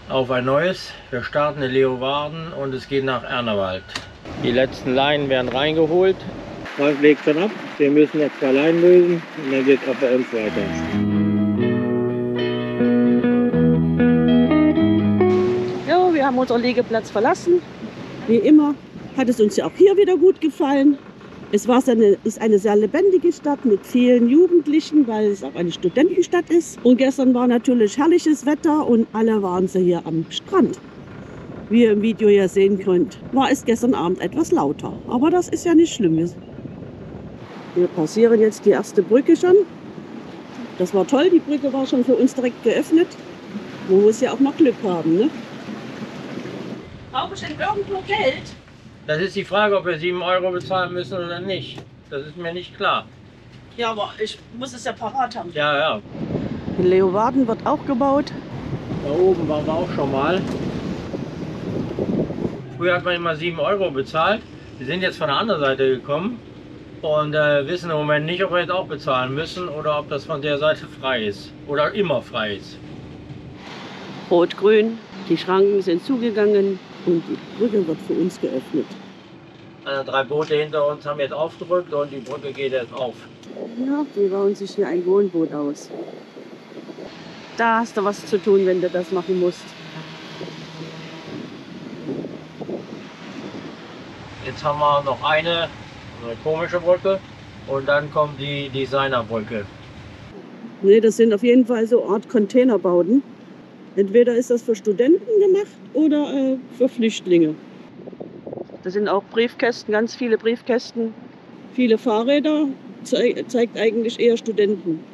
auf ein neues. Wir starten in Leeuwarden und es geht nach Ernewald. Die letzten Leinen werden reingeholt. Ralf legt schon ab. Wir müssen noch 2 Leinen lösen und dann geht es auch bei uns weiter. Ja, wir haben unseren Liegeplatz verlassen. Wie immer hat es uns ja auch hier wieder gut gefallen. Es ist eine sehr lebendige Stadt mit vielen Jugendlichen, weil es auch eine Studentenstadt ist. Und gestern war natürlich herrliches Wetter und alle waren sie hier am Strand. Wie ihr im Video ja sehen könnt, war es gestern Abend etwas lauter. Aber das ist ja nicht schlimm. Wir passieren jetzt die erste Brücke schon. Das war toll, die Brücke war schon für uns direkt geöffnet. Man muss ja auch noch Glück haben, ne? Brauche ich denn irgendwo Geld? Das ist die Frage, ob wir 7 Euro bezahlen müssen oder nicht. Das ist mir nicht klar. Ja, aber ich muss es ja parat haben. Ja, ja. In Leeuwarden wird auch gebaut. Da oben waren wir auch schon mal. Früher hat man immer 7 Euro bezahlt. Wir sind jetzt von der anderen Seite gekommen und wissen im Moment nicht, ob wir jetzt auch bezahlen müssen oder ob das von der Seite frei ist oder immer frei ist. Rot-Grün, die Schranken sind zugegangen und die Brücke wird für uns geöffnet. 3 Boote hinter uns haben jetzt aufgedrückt und die Brücke geht jetzt auf. Ja, die bauen sich hier ein Wohnboot aus. Da hast du was zu tun, wenn du das machen musst. Jetzt haben wir noch eine komische Brücke und dann kommt die Designerbrücke. Nee, das sind auf jeden Fall so Art Containerbauten. Entweder ist das für Studenten gemacht oder für Flüchtlinge. Das sind auch Briefkästen, ganz viele Briefkästen. Viele Fahrräder, zeigt eigentlich eher Studenten.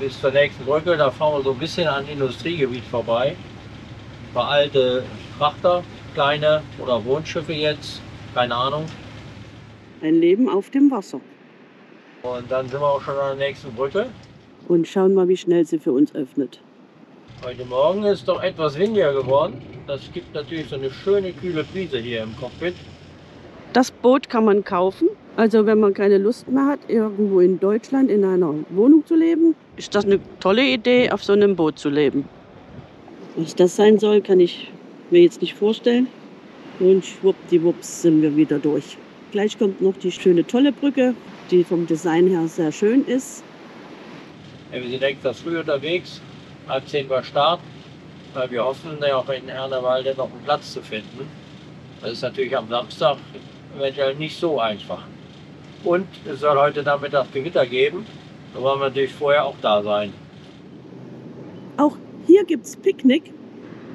Bis zur nächsten Brücke, da fahren wir so ein bisschen an Industriegebiet vorbei. Ein paar alte Frachter, kleine oder Wohnschiffe jetzt, keine Ahnung. Ein Leben auf dem Wasser. Und dann sind wir auch schon an der nächsten Brücke. Und schauen mal, wie schnell sie für uns öffnet. Heute Morgen ist doch etwas windiger geworden. Das gibt natürlich so eine schöne kühle Brise hier im Cockpit. Das Boot kann man kaufen. Also wenn man keine Lust mehr hat, irgendwo in Deutschland in einer Wohnung zu leben, ist das eine tolle Idee, auf so einem Boot zu leben. Was das sein soll, kann ich mir jetzt nicht vorstellen. Und schwuppdiwupps sind wir wieder durch. Gleich kommt noch die schöne tolle Brücke, die vom Design her sehr schön ist. Ja, wir sind extra früh unterwegs. 9:30 war Start, weil wir hoffen, ja auch in Ernewald noch einen Platz zu finden. Das ist natürlich am Samstag eventuell nicht so einfach. Und es soll heute Nachmittag Gewitter geben, da wollen wir natürlich vorher auch da sein. Auch hier gibt es Picknick,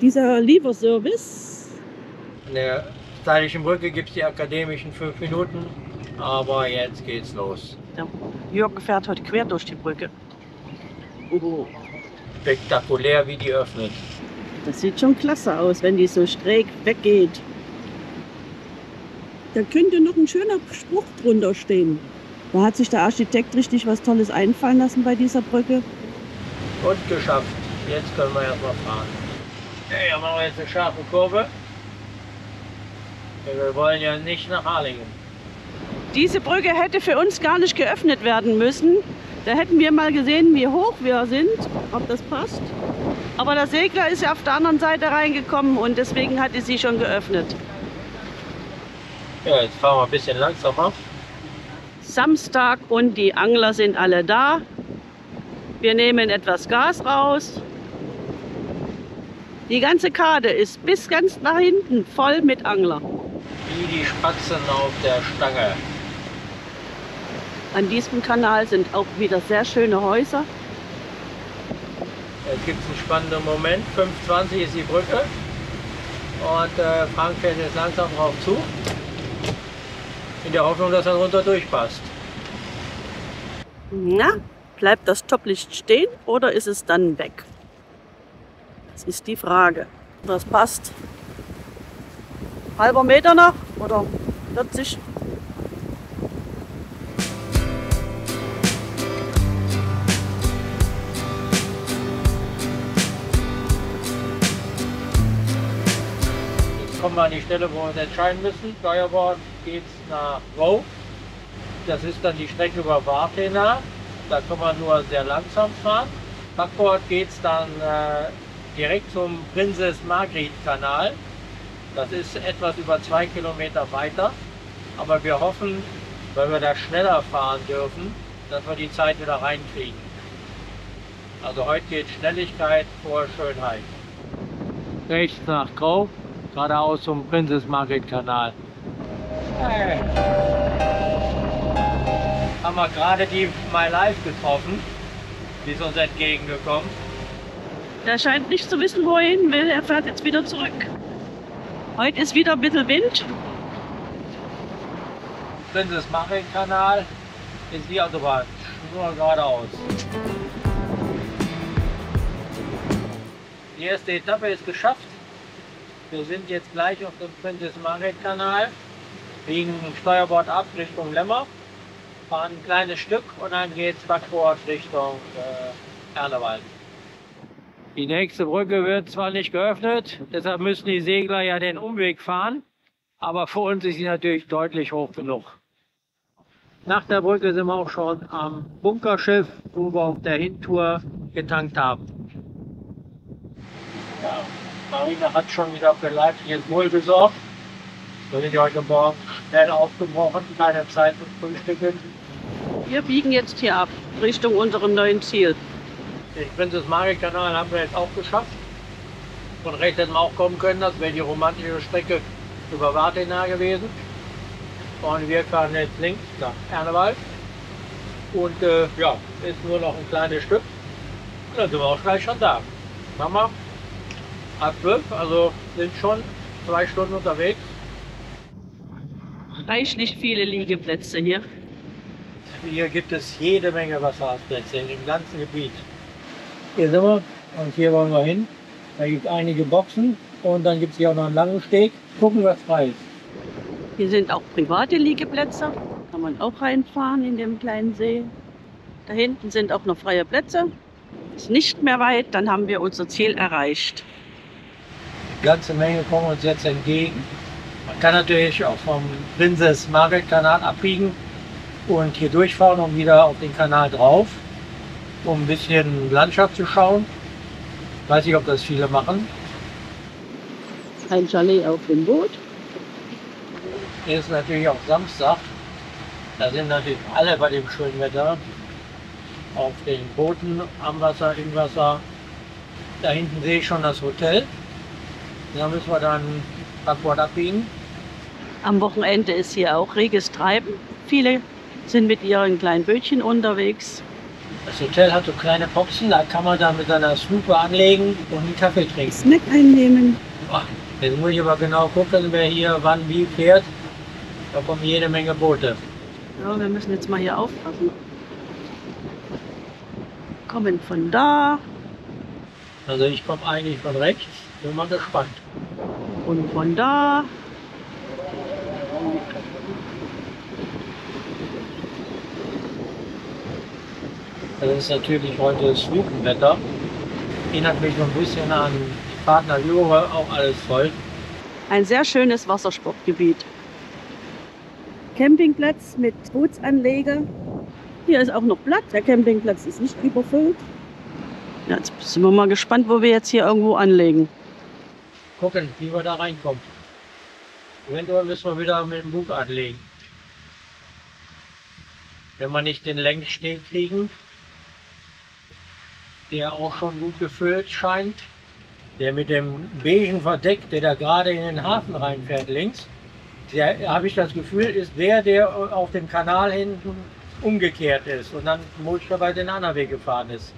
dieser Lieferservice. An der Steilichen Brücke gibt es die akademischen 5 Minuten, aber jetzt geht's los. Der Jürgen fährt heute quer durch die Brücke. Spektakulär, wie die öffnet. Das sieht schon klasse aus, wenn die so schräg weggeht. Da könnte noch ein schöner Spruch drunter stehen. Da hat sich der Architekt richtig was Tolles einfallen lassen bei dieser Brücke. Und geschafft. Jetzt können wir erstmal fahren. Ja, hier machen wir jetzt eine scharfe Kurve. Wir wollen ja nicht nach Harlingen. Diese Brücke hätte für uns gar nicht geöffnet werden müssen. Da hätten wir mal gesehen, wie hoch wir sind, ob das passt. Aber der Segler ist ja auf der anderen Seite reingekommen und deswegen hatte sie schon geöffnet. Ja, jetzt fahren wir ein bisschen langsamer. Samstag und die Angler sind alle da. Wir nehmen etwas Gas raus. Die ganze Kade ist bis ganz nach hinten voll mit Angler. Wie die Spatzen auf der Stange. An diesem Kanal sind auch wieder sehr schöne Häuser. Jetzt gibt es einen spannenden Moment. 5:20 ist die Brücke. Und Frank fährt jetzt langsam drauf zu. In der Hoffnung, dass er runter durchpasst. Na, bleibt das Toplicht stehen oder ist es dann weg? Das ist die Frage. Das passt. Halber Meter noch oder 40? Jetzt kommen wir an die Stelle, wo wir uns entscheiden müssen. Steuerbord geht es nach Row. Das ist dann die Strecke über Wartena. Da kann man nur sehr langsam fahren. Backbord geht es dann direkt zum Prinses Margriet Kanal. Das ist etwas über 2 Kilometer weiter, aber wir hoffen, weil wir da schneller fahren dürfen, dass wir die Zeit wieder reinkriegen. Also heute geht Schnelligkeit vor Schönheit. Rechts nach Grove, geradeaus zum Prinses Margriet Kanal. Hey. Haben wir gerade die My Life getroffen, die ist uns entgegengekommen. Der scheint nicht zu wissen, wo er hin will. Er fährt jetzt wieder zurück. Heute ist wieder ein bisschen Wind. Prinses Margriet Kanal ist die Autobahn, nur geradeaus. Die erste Etappe ist geschafft. Wir sind jetzt gleich auf dem Prinses Margriet Kanal, biegen Steuerbord ab Richtung Lemmer, fahren ein kleines Stück und dann geht es backbord Richtung Ernewald. Die nächste Brücke wird zwar nicht geöffnet, deshalb müssen die Segler ja den Umweg fahren, aber für uns ist sie natürlich deutlich hoch genug. Nach der Brücke sind wir auch schon am Bunkerschiff, wo wir auf der Hintour getankt haben. Ja, Marina hat schon wieder für leibliches Wohl gesorgt. Wir sind heute Morgen schnell aufgebrochen, keine Zeit zum Frühstücken. Wir biegen jetzt hier ab, Richtung unserem neuen Ziel. Den Prinses Margriet Kanal haben wir jetzt auch geschafft. Von rechts hätten wir auch kommen können, das wäre die romantische Strecke über Wartena gewesen. Und wir fahren jetzt links nach Ernewald. Und ja, ist nur noch ein kleines Stück. Und dann sind wir auch gleich schon da. Machen wir ab 12, also sind schon 2 Stunden unterwegs. Reichlich viele Liegeplätze hier. Hier gibt es jede Menge Wasserplätze in dem ganzen Gebiet. Hier sind wir und hier wollen wir hin. Da gibt es einige Boxen und dann gibt es hier auch noch einen langen Steg. Gucken, was frei ist. Hier sind auch private Liegeplätze. Kann man auch reinfahren in dem kleinen See. Da hinten sind auch noch freie Plätze. Ist nicht mehr weit, dann haben wir unser Ziel erreicht. Die ganze Menge kommen uns jetzt entgegen. Man kann natürlich auch vom Prinses Margriet Kanal abbiegen und hier durchfahren und wieder auf den Kanal drauf, um ein bisschen Landschaft zu schauen. Weiß nicht, ob das viele machen. Ein Chalet auf dem Boot. Hier ist natürlich auch Samstag. Da sind natürlich alle bei dem schönen Wetter auf den Booten, am Wasser, im Wasser. Da hinten sehe ich schon das Hotel. Da müssen wir dann backbord abbiegen. Am Wochenende ist hier auch reges Treiben. Viele sind mit ihren kleinen Bötchen unterwegs. Das Hotel hat so kleine Boxen, da kann man dann mit seiner Slupe anlegen und einen Kaffee trinken. Snack einnehmen. Boah, jetzt muss ich aber genau gucken, wer hier wann wie fährt. Da kommen jede Menge Boote. Ja, wir müssen jetzt mal hier aufpassen. Kommen von da. Also ich komme eigentlich von rechts, bin mal gespannt. Und von da. Das ist natürlich heute das Slupenwetter. Erinnert mich so ein bisschen an Partner Jure, auch alles voll. Ein sehr schönes Wassersportgebiet. Campingplatz mit Bootsanleger. Hier ist auch noch Platz. Der Campingplatz ist nicht überfüllt. Ja, jetzt sind wir mal gespannt, wo wir jetzt hier irgendwo anlegen. Gucken, wie wir da reinkommen. Eventuell müssen wir wieder mit dem Bug anlegen. Wenn wir nicht den Längssteg kriegen, der auch schon gut gefüllt scheint. Der mit dem beigen Verdeck, der da gerade in den Hafen reinfährt links, der, habe ich das Gefühl, ist der auf dem Kanal hinten umgekehrt ist und dann möglicherweise den anderen Weg gefahren ist.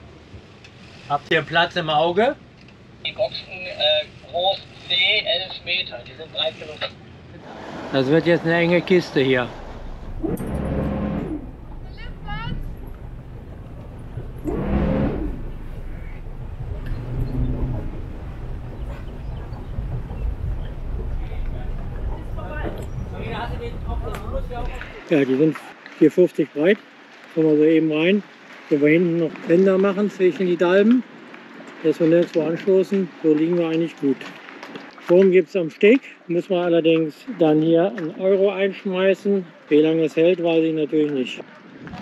Habt ihr Platz im Auge? Die Boxen groß C, 11 Meter, die sind 3 Kilometer. Das wird jetzt eine enge Kiste hier. Ja, die sind 4,50 breit. Kommen wir so eben rein. Wenn wir hinten noch Bänder machen zwischen die Dalben, dass wir nirgendwo anstoßen, so liegen wir eigentlich gut. Strom gibt es am Steg, müssen wir allerdings dann hier einen Euro einschmeißen. Wie lange es hält, weiß ich natürlich nicht.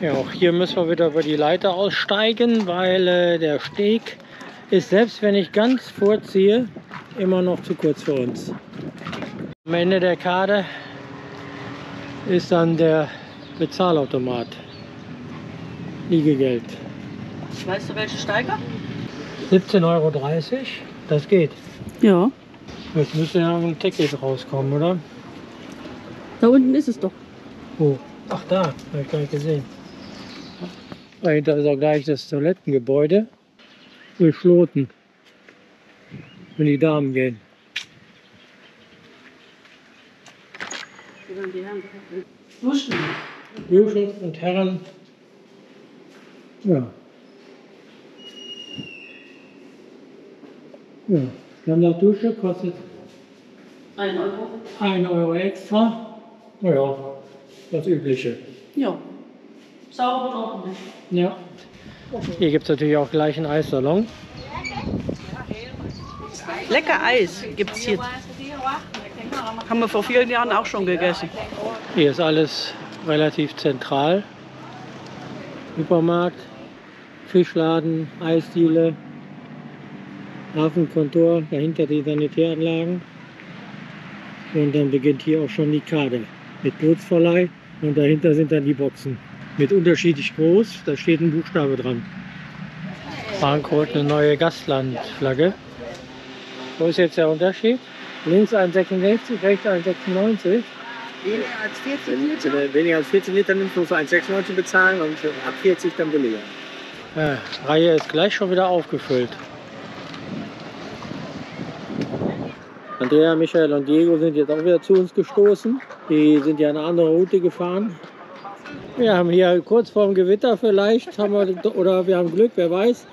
Ja, auch hier müssen wir wieder über die Leiter aussteigen, weil der Steg ist, selbst wenn ich ganz vorziehe, immer noch zu kurz für uns. Am Ende der Karte ist dann der Bezahlautomat. Liegegeld. Weißt du, welche Steiger? 17,30 Euro, das geht. Ja. Jetzt müsste ja ein Ticket rauskommen, oder? Da unten ist es doch. Wo? Ach, da, habe ich gar nicht gesehen. Dahinter ist auch gleich das Toilettengebäude. Für Schloten, wenn die Damen gehen. Duschen. Duschen und Herren. Ja. Ja. Standarddusche kostet 1 Euro. 1 Euro extra. Ja, das Übliche. Ja. Sauber und ordentlich. Ja. Hier gibt es natürlich auch gleich einen Eissalon. Lecker Eis gibt es hier. Haben wir vor vielen Jahren auch schon gegessen. Hier ist alles relativ zentral. Supermarkt, Fischladen, Eisdiele, Hafenkontor, dahinter die Sanitäranlagen. Und dann beginnt hier auch schon die Kade mit Bootsverleih und dahinter sind dann die Boxen. Mit unterschiedlich groß, da steht ein Buchstabe dran. Frankfurt eine neue Gastlandflagge. Wo ist jetzt der Unterschied? Links 1,66, rechts 1,96. Weniger als 14 Liter. Weniger als 14 Liter nimmst du für 1,96 bezahlen und ab 40 dann billiger. Ja, Reihe ist gleich schon wieder aufgefüllt. Andrea, Michael und Diego sind jetzt auch wieder zu uns gestoßen. Die sind ja eine andere Route gefahren. Wir haben hier kurz vorm Gewitter vielleicht, oder wir haben Glück, wer weiß.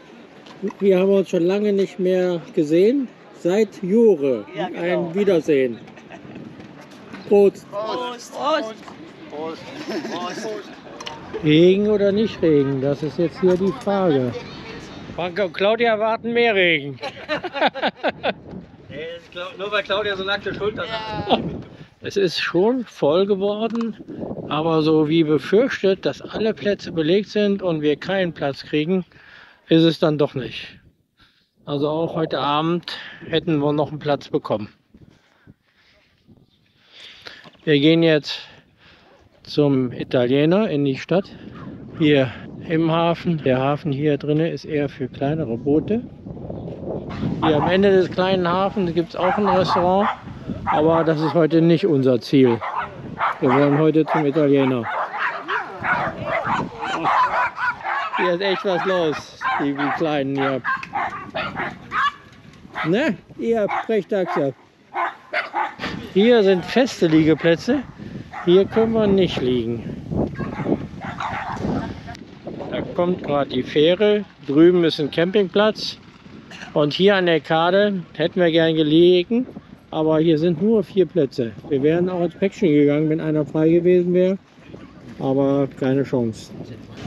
Hier haben wir uns schon lange nicht mehr gesehen. Seit Jure. Ja, genau. Ein Wiedersehen. Prost. Prost. Prost. Prost. Prost. Regen oder nicht Regen? Das ist jetzt hier die Frage. Franke und Claudia erwarten mehr Regen. Nur weil Claudia so nackte Schultern hat. Es ist schon voll geworden, aber so wie befürchtet, dass alle Plätze belegt sind und wir keinen Platz kriegen, ist es dann doch nicht. Also auch heute Abend hätten wir noch einen Platz bekommen. Wir gehen jetzt zum Italiener in die Stadt, hier im Hafen. Der Hafen hier drinnen ist eher für kleinere Boote. Hier am Ende des kleinen Hafens gibt es auch ein Restaurant, aber das ist heute nicht unser Ziel. Wir wollen heute zum Italiener. Hier ist echt was los, die Kleinen hier. Ne, ihr Brechtaxe. Hier sind feste Liegeplätze, hier können wir nicht liegen. Da kommt gerade die Fähre, drüben ist ein Campingplatz und hier an der Kade hätten wir gern gelegen, aber hier sind nur 4 Plätze. Wir wären auch ins Päckchen gegangen, wenn einer frei gewesen wäre, aber keine Chance.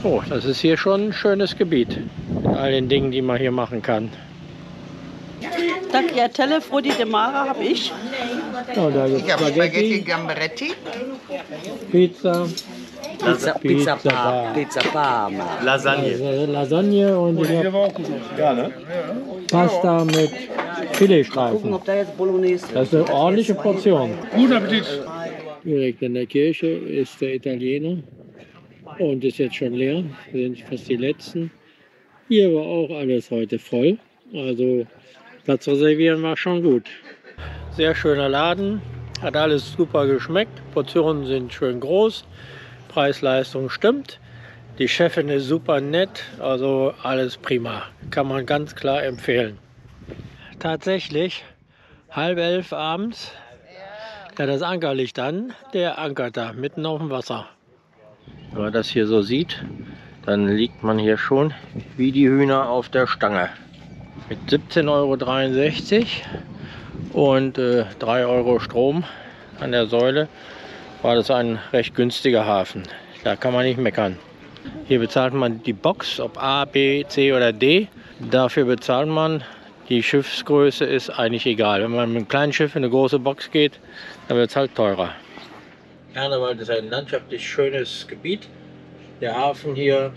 Oh, das ist hier schon ein schönes Gebiet mit all den Dingen, die man hier machen kann. Tagliatelle Frodi de Mara habe ich. Oh, da gibt's Ich habe Spaghetti Spaghetti, Gamberetti. Pizza, Pizza Parma. Lasagne und ich hab Pasta mit Filetstreifen. Ob da jetzt Bolognese Das ist eine ordentliche Portion. Guten Appetit! Direkt in der Kirche ist der Italiener und ist jetzt schon leer. Wir sind fast die Letzten. Hier war auch alles heute voll. Also Platz reservieren war schon gut. Sehr schöner Laden, hat alles super geschmeckt. Portionen sind schön groß, Preis-Leistung stimmt. Die Chefin ist super nett, also alles prima. Kann man ganz klar empfehlen. Tatsächlich, 10:30 abends, ja, das Ankerlicht an, der ankert da mitten auf dem Wasser. Wenn man das hier so sieht, dann liegt man hier schon wie die Hühner auf der Stange. Mit 17,63 € und 3 € Strom an der Säule war das ein recht günstiger Hafen. Da kann man nicht meckern. Hier bezahlt man die Box, ob A, B, C oder D. Dafür bezahlt man. Die Schiffsgröße ist eigentlich egal. Wenn man mit einem kleinen Schiff in eine große Box geht, dann wird es halt teurer. Ernewald ist ein landschaftlich schönes Gebiet. Der Hafen hier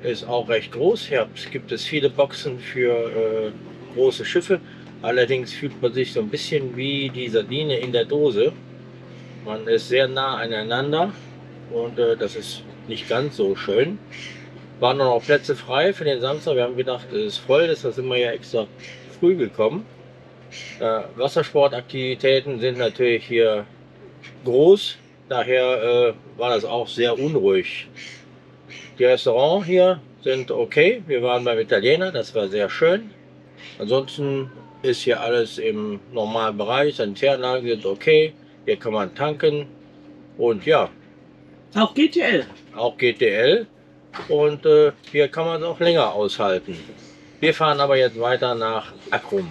ist auch recht groß. Hier gibt es viele Boxen für große Schiffe. Allerdings fühlt man sich so ein bisschen wie die Sardine in der Dose. Man ist sehr nah aneinander und das ist nicht ganz so schön. Waren noch Plätze frei für den Samstag. Wir haben gedacht, es ist voll, deshalb sind wir ja extra früh gekommen. Wassersportaktivitäten sind natürlich hier groß, daher war das auch sehr unruhig. Die Restaurants hier sind okay. Wir waren beim Italiener, das war sehr schön. Ansonsten ist hier alles im normalen Bereich. Sanitäranlagen sind okay. Hier kann man tanken und ja. Auch GTL. Auch GTL. Und hier kann man es auch länger aushalten. Wir fahren aber jetzt weiter nach Akrum.